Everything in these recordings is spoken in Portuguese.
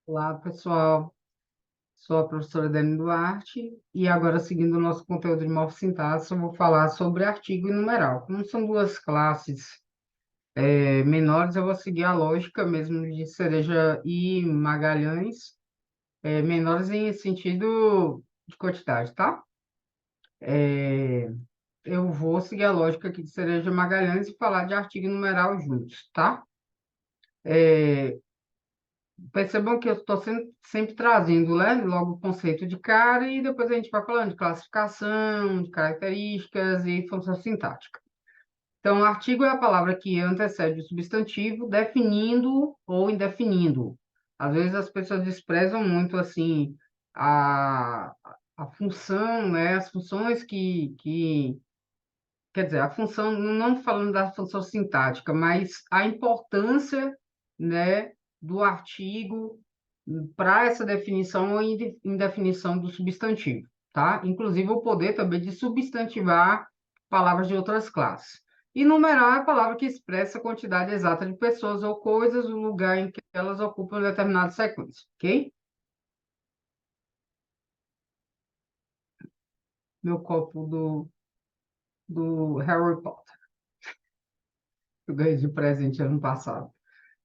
Olá, pessoal. Sou a professora Dani Duarte e agora, seguindo o nosso conteúdo de morfossintaxe, eu vou falar sobre artigo e numeral. Como são duas classes menores, eu vou seguir a lógica mesmo de Cereja e Magalhães, menores em sentido de quantidade, tá? É, eu vou seguir a lógica aqui de Cereja e Magalhães e falar de artigo e numeral juntos, tá? É, Percebam que eu estou sempre trazendo, né, logo o conceito de cara e depois a gente vai falando de classificação, de características e função sintática. Então, artigo é a palavra que antecede o substantivo, definindo ou indefinindo. Às vezes as pessoas desprezam muito assim a, a função, né, as funções quer dizer, a função, não falando da função sintática, mas a importância, né, do artigo para essa definição ou indefinição do substantivo, tá? Inclusive o poder também de substantivar palavras de outras classes. E numerar é a palavra que expressa a quantidade exata de pessoas ou coisas, o lugar em que elas ocupam determinada sequência, ok? Meu copo do Harry Potter, que eu ganhei de presente ano passado.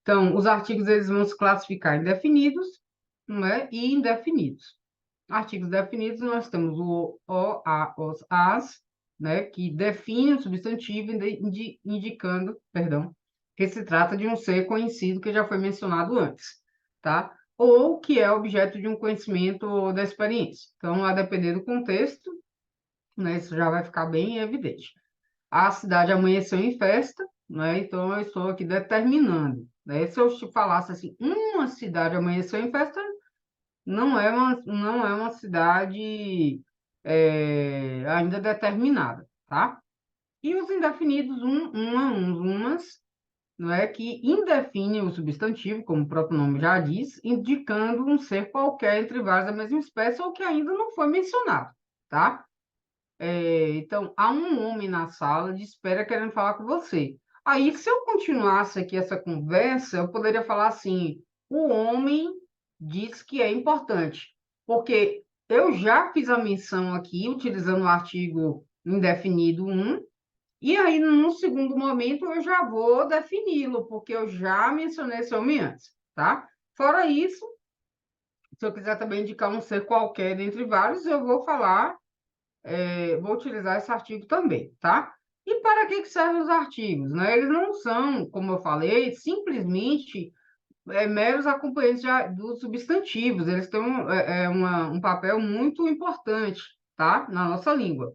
Então, os artigos eles vão se classificar em definidos, não é? E indefinidos. Artigos definidos, nós temos o, a, os, as, né? Que define o substantivo, indicando, perdão, que se trata de um ser conhecido que já foi mencionado antes, tá? Ou que é objeto de um conhecimento ou da experiência. Então, a depender do contexto, né? Isso já vai ficar bem evidente. A cidade amanheceu em festa, né? Então eu estou aqui determinando, né? Se eu te falasse assim, uma cidade amanheceu em festa, não é uma cidade ainda determinada, tá? E os indefinidos, uns, umas, não é que indefine o substantivo, como o próprio nome já diz, indicando um ser qualquer entre várias da mesma espécie ou que ainda não foi mencionado, tá? Então, há um homem na sala de espera querendo falar com você. Aí, se eu continuasse aqui essa conversa, eu poderia falar assim: o homem diz que é importante, porque eu já fiz a menção aqui, utilizando o artigo indefinido um, e aí, num segundo momento, eu já vou defini-lo, porque eu já mencionei esse homem antes, tá? Fora isso, se eu quiser também indicar um ser qualquer dentre vários, eu vou falar vou utilizar esse artigo também, tá? E para que servem os artigos, né? Eles não são, como eu falei, simplesmente meros acompanhantes dos substantivos. Eles têm um papel muito importante, tá? Na nossa língua.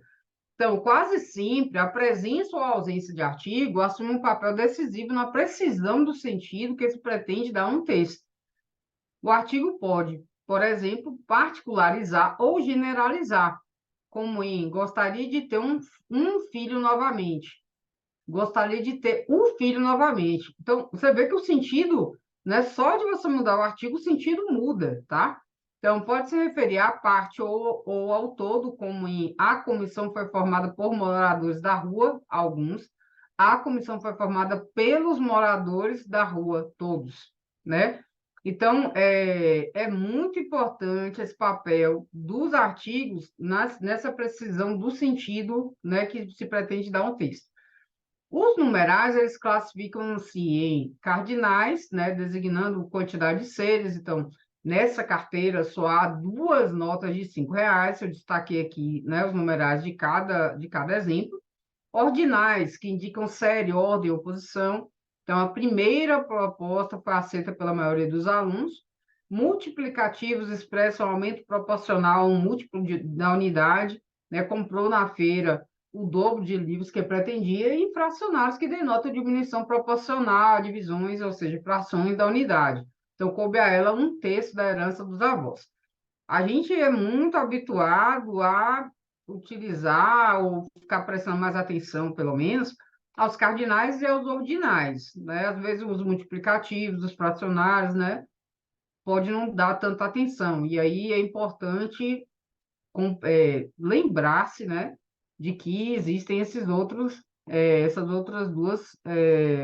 Então, quase sempre, a presença ou a ausência de artigo assume um papel decisivo na precisão do sentido que se pretende dar a um texto. O artigo pode, por exemplo, particularizar ou generalizar, como em gostaria de ter um filho novamente. Gostaria de ter um filho novamente. Então, você vê que o sentido, né, só de você mudar o artigo, o sentido muda, tá? Então, pode se referir à parte ou ao todo, como em a comissão foi formada por moradores da rua, alguns, a comissão foi formada pelos moradores da rua, todos, né? Então, é muito importante esse papel dos artigos nessa precisão do sentido, né, que se pretende dar um texto. Os numerais, eles classificam-se em cardinais, né, designando quantidade de seres. Então, nessa carteira só há duas notas de R$ 5. Eu destaquei aqui, né, os numerais de cada exemplo. Ordinais, que indicam série, ordem ou posição. Então, a primeira proposta foi aceita pela maioria dos alunos. Multiplicativos expressam aumento proporcional a um múltiplo da unidade, né? Comprou na feira o dobro de livros que pretendia, e fracionários que denotam diminuição proporcional a divisões, ou seja, frações da unidade. Então, coube a ela um terço da herança dos avós. A gente é muito habituado a utilizar ou ficar prestando mais atenção, pelo menos, aos cardinais e aos ordinais, né? Às vezes os multiplicativos, os fracionários, né? Pode não dar tanta atenção. E aí é importante lembrar-se, né? De que existem essas outras duas,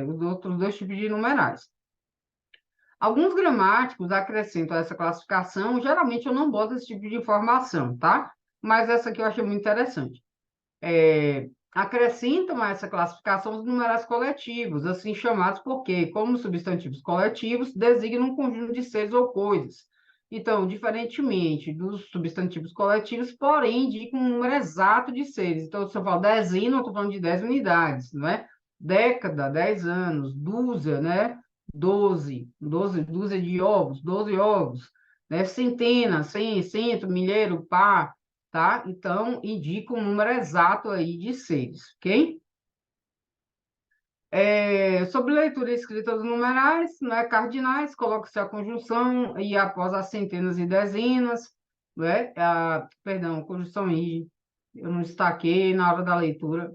os outros dois tipos de numerais. Alguns gramáticos acrescentam essa classificação, geralmente eu não boto esse tipo de informação, tá? Mas essa aqui eu achei muito interessante. Acrescentam a essa classificação os numerais coletivos, assim chamados porque, como substantivos coletivos, designam um conjunto de seres ou coisas. Então, diferentemente dos substantivos coletivos, porém, indicam um número exato de seres. Então, se eu falo dezena, eu estou falando de 10 unidades, não é? Década, 10 anos. Dúzia, né? 12, dúzia de ovos, 12 ovos. Né? Centena, cem, cento, milheiro, par, tá? Então, indica um número exato aí de seres, ok? Sobre leitura e escrita dos numerais, né, cardinais, coloca-se a conjunção e após as centenas e dezenas, né? Perdão, conjunção i, eu não destaquei na hora da leitura.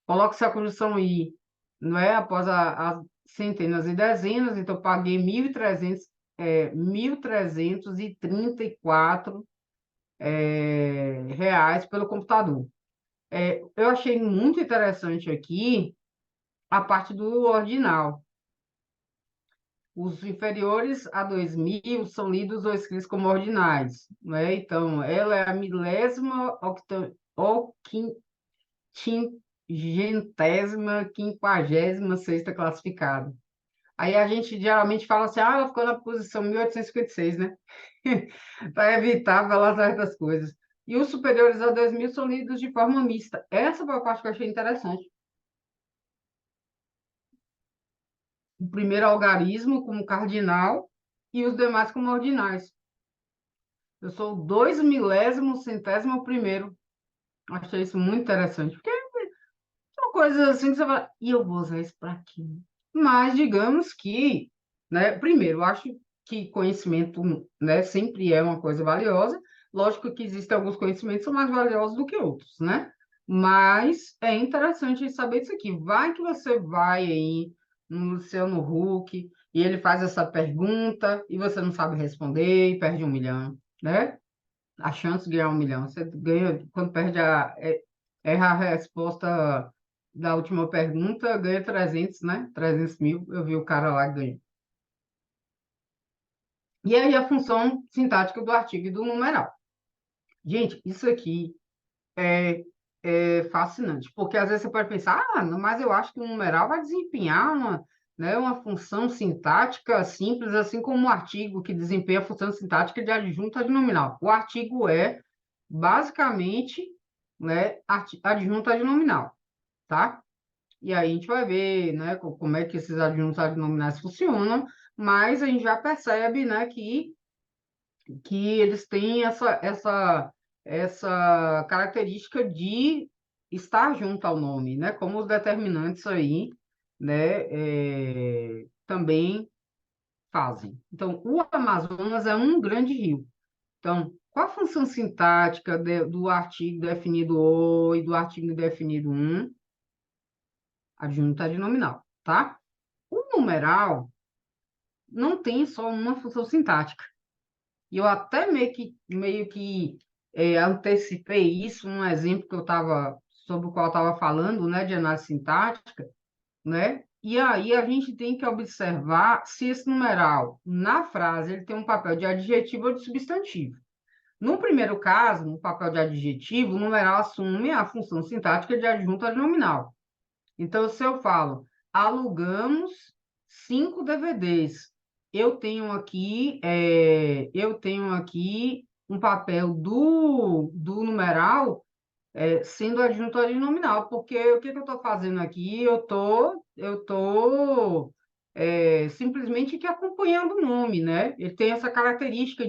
Coloca-se a conjunção i, não é? Após as centenas e dezenas, então eu paguei 1.334 reais pelo computador. Eu achei muito interessante aqui a parte do ordinal. Os inferiores a 2.000 são lidos ou escritos como ordinais, né? Então, ela é a milésima quinquagésima, 56ª classificada. Aí a gente geralmente fala assim, ela ficou na posição 1856, né? Para evitar falar certas coisas. E os superiores a 2.000 são lidos de forma mista. Essa foi a parte que eu achei interessante. O primeiro algarismo como cardinal e os demais como ordinais. Eu sou o 2.000º centésimo primeiro. Achei isso muito interessante, porque são coisas assim que você fala, e eu vou usar isso para quê? Mas digamos que, né, primeiro, eu acho que conhecimento, né, sempre é uma coisa valiosa. Lógico que existem alguns conhecimentos que são mais valiosos do que outros, né? Mas é interessante saber isso aqui. Vai que você vai aí no Luciano Huck e ele faz essa pergunta e você não sabe responder e perde 1 milhão, né? A chance de ganhar 1 milhão. Você ganha, quando perde erra a resposta da última pergunta, ganha 300, né? 300 mil. Eu vi o cara lá que ganhou. E aí a função sintática do artigo e do numeral. Gente, isso aqui é, é fascinante, porque às vezes você pode pensar, mas eu acho que o numeral vai desempenhar uma função sintática simples, assim como o artigo que desempenha a função sintática de adjunto adnominal. O artigo é basicamente, né, adjunto adnominal, tá? E aí a gente vai ver, né, como é que esses adjuntos adnominais funcionam, mas a gente já percebe, né, que eles têm essa característica de estar junto ao nome, né? Como os determinantes aí, né, também fazem. Então, o Amazonas é um grande rio. Então, qual a função sintática do artigo definido o e do artigo definido um? Adjunto adnominal, tá? O numeral não tem só uma função sintática. E eu até meio que antecipei isso num exemplo que eu estava, sobre o qual eu estava falando, né, de análise sintática, né? E aí a gente tem que observar se esse numeral, na frase, ele tem um papel de adjetivo ou de substantivo. No primeiro caso, no papel de adjetivo, o numeral assume a função sintática de adjunto adnominal. Então, se eu falo, alugamos 5 DVDs, eu tenho aqui um papel do numeral sendo adjunto adnominal, porque o que eu estou fazendo aqui? Eu tô simplesmente aqui acompanhando o nome, né? Ele tem essa característica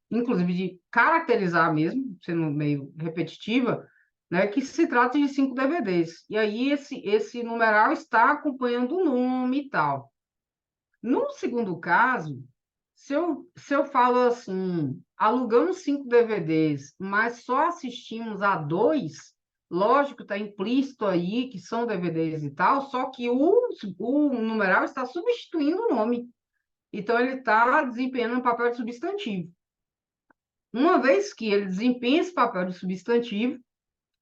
inclusive, de caracterizar mesmo, sendo meio repetitiva, né, que se trata de 5 DVDs. E aí esse numeral está acompanhando o nome e tal. No segundo caso, se eu falo assim, alugamos 5 DVDs, mas só assistimos a 2, lógico, está implícito aí que são DVDs e tal, só que o numeral está substituindo o nome. Então, ele está desempenhando um papel de substantivo. Uma vez que ele desempenha esse papel de substantivo,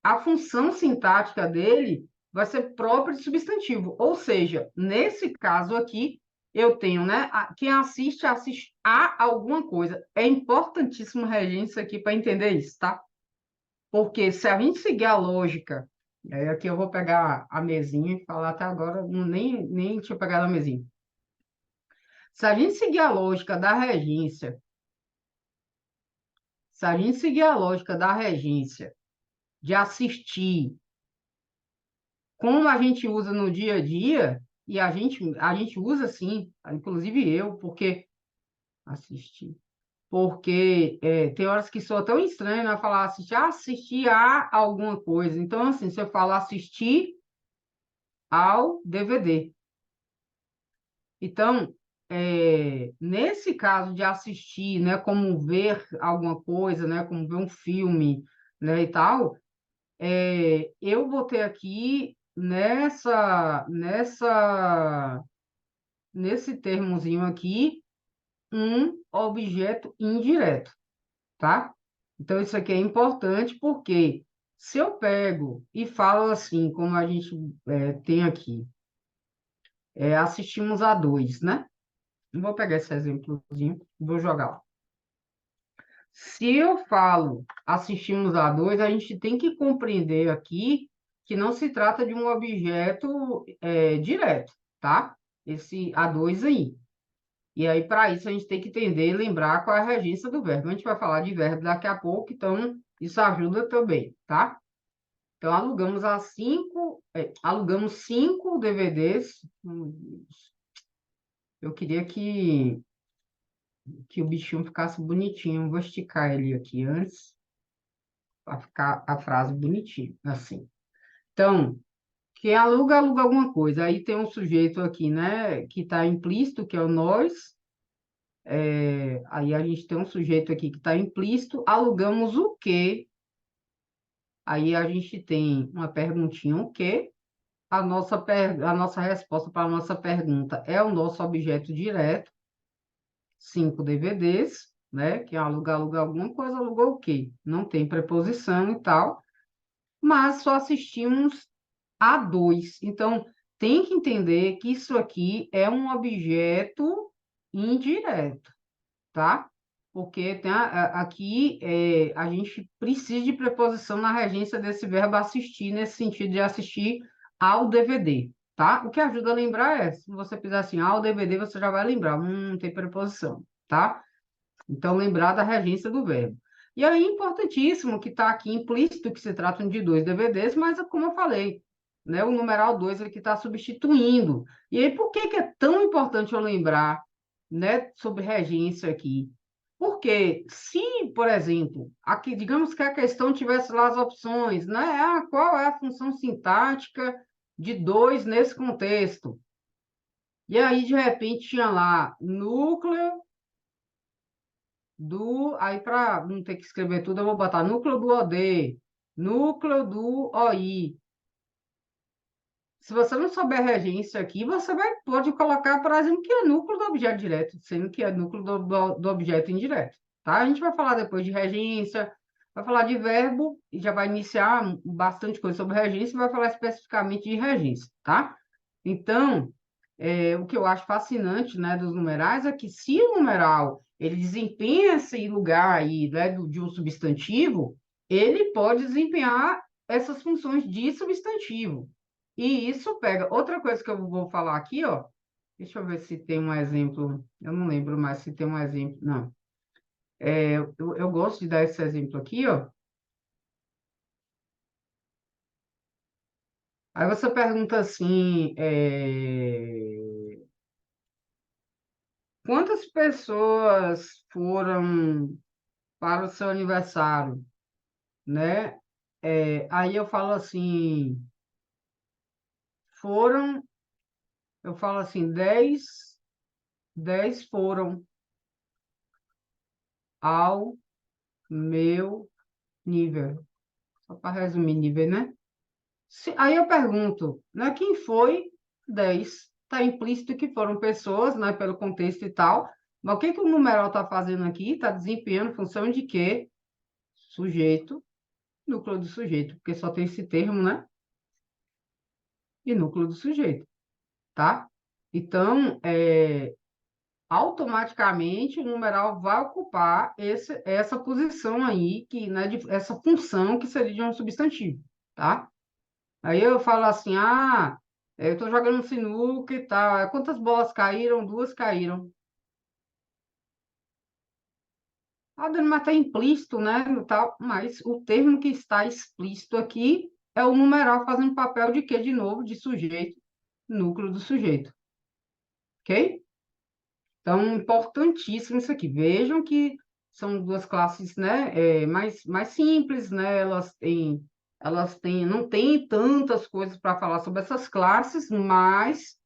a função sintática dele vai ser própria de substantivo. Ou seja, nesse caso aqui, eu tenho, né? Quem assiste, assiste a alguma coisa. É importantíssimo, regência, aqui para entender isso, tá? Porque se a gente seguir a lógica, aí aqui eu vou pegar a mesinha e falar até agora, nem tinha pegado a mesinha. Se a gente seguir a lógica da regência, se a gente seguir a lógica da regência, de assistir, como a gente usa no dia a dia, e a gente usa sim, inclusive eu, porque assistir. Porque tem horas que soa tão estranho, né? Falar assistir a alguma coisa. Então, assim, se eu falar assistir ao DVD. Então, nesse caso de assistir, né, como ver alguma coisa, né, como ver um filme, né, e tal, eu vou ter aqui nesse termozinho aqui um objeto indireto, tá? Então, isso aqui é importante porque se eu pego e falo assim, como a gente tem aqui, assistimos a dois, né? Vou pegar esse exemplozinho, vou jogar lá. Se eu falo assistimos a dois, a gente tem que compreender aqui que não se trata de um objeto direto, tá? Esse a dois aí. E aí, para isso, a gente tem que entender e lembrar qual é a regência do verbo. A gente vai falar de verbo daqui a pouco, então isso ajuda também, tá? Então, alugamos 5 DVDs. Eu queria que o bichinho ficasse bonitinho. Vou esticar ele aqui antes, para ficar a frase bonitinha, assim. Então, quem aluga, aluga alguma coisa. Aí tem um sujeito aqui, né, que está implícito, que é o nós. Aí a gente tem um sujeito aqui que está implícito. Alugamos o quê? Aí a gente tem uma perguntinha, o quê? A nossa resposta para a nossa pergunta é o nosso objeto direto, 5 DVDs, né? Que aluga alguma coisa, alugou o quê? Não tem preposição e tal, mas só assistimos a dois. Então, tem que entender que isso aqui é um objeto indireto, tá? Porque aqui a gente precisa de preposição na regência desse verbo assistir, nesse sentido de assistir ao DVD, tá? O que ajuda a lembrar se você fizer assim, ao DVD, você já vai lembrar, tem preposição, tá? Então, lembrar da regência do verbo. E aí, importantíssimo que está aqui implícito que se tratam de 2 DVDs, mas como eu falei, né, o numeral 2 ele que está substituindo. E aí, por que que é tão importante eu lembrar, né, sobre regência aqui? Porque se, por exemplo, aqui, digamos que a questão tivesse lá as opções, né? Qual é a função sintática de dois nesse contexto? E aí, de repente, tinha lá núcleo aí para não ter que escrever tudo, eu vou botar núcleo do OD, núcleo do OI. Se você não souber regência aqui, pode colocar, por exemplo, que é núcleo do objeto direto, sendo que é núcleo do objeto indireto, tá? A gente vai falar depois de regência, vai falar de verbo, e já vai iniciar bastante coisa sobre regência, e vai falar especificamente de regência, tá? Então, o que eu acho fascinante, né, dos numerais é que se o numeral ele desempenha esse lugar aí, né, de um substantivo, ele pode desempenhar essas funções de substantivo. E isso pega. Outra coisa que eu vou falar aqui, ó. Deixa eu ver se tem um exemplo. Eu não lembro mais se tem um exemplo. Não. Eu gosto de dar esse exemplo aqui, ó. Aí você pergunta assim: quantas pessoas foram para o seu aniversário, né? Aí eu falo assim: foram, eu falo assim, 10 foram ao meu nível. Só para resumir nível, né? Aí eu pergunto, né, quem foi 10? Está implícito que foram pessoas, né, pelo contexto e tal. Mas o que que o numeral está fazendo aqui? Está desempenhando função de quê? Sujeito, núcleo do sujeito, porque só tem esse termo, né? E núcleo do sujeito, tá? Então, automaticamente o numeral vai ocupar essa posição aí, né, essa função que seria de um substantivo, tá? Aí eu falo assim, eu estou jogando sinuca e tal. Quantas bolas caíram? Duas caíram. Dani, mas está implícito, né, no tal, mas o termo que está explícito aqui é o numeral fazendo papel de quê? De novo, de sujeito, núcleo do sujeito, ok? Então, importantíssimo isso aqui. Vejam que são duas classes, né, mais simples, né? Não têm tantas coisas para falar sobre essas classes, mas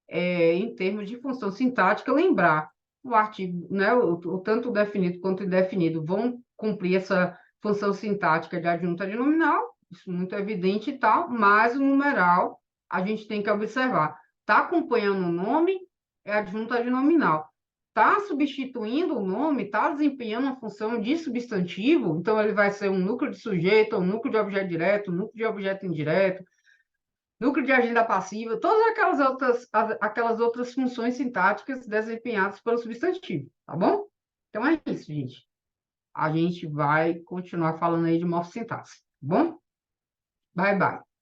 em termos de função sintática, lembrar o artigo, né, o tanto definido quanto indefinido vão cumprir essa função sintática de adjunta de nominal, isso é muito evidente e tal, mas o numeral a gente tem que observar. Está acompanhando o nome, é adjunta de nominal. Está substituindo o nome, está desempenhando uma função de substantivo, então ele vai ser um núcleo de sujeito, um núcleo de objeto direto, um núcleo de objeto indireto, núcleo de agenda passiva, todas aquelas outras funções sintáticas desempenhadas pelo substantivo, tá bom? Então é isso, gente. A gente vai continuar falando aí de morfossintaxe, tá bom? Bye, bye.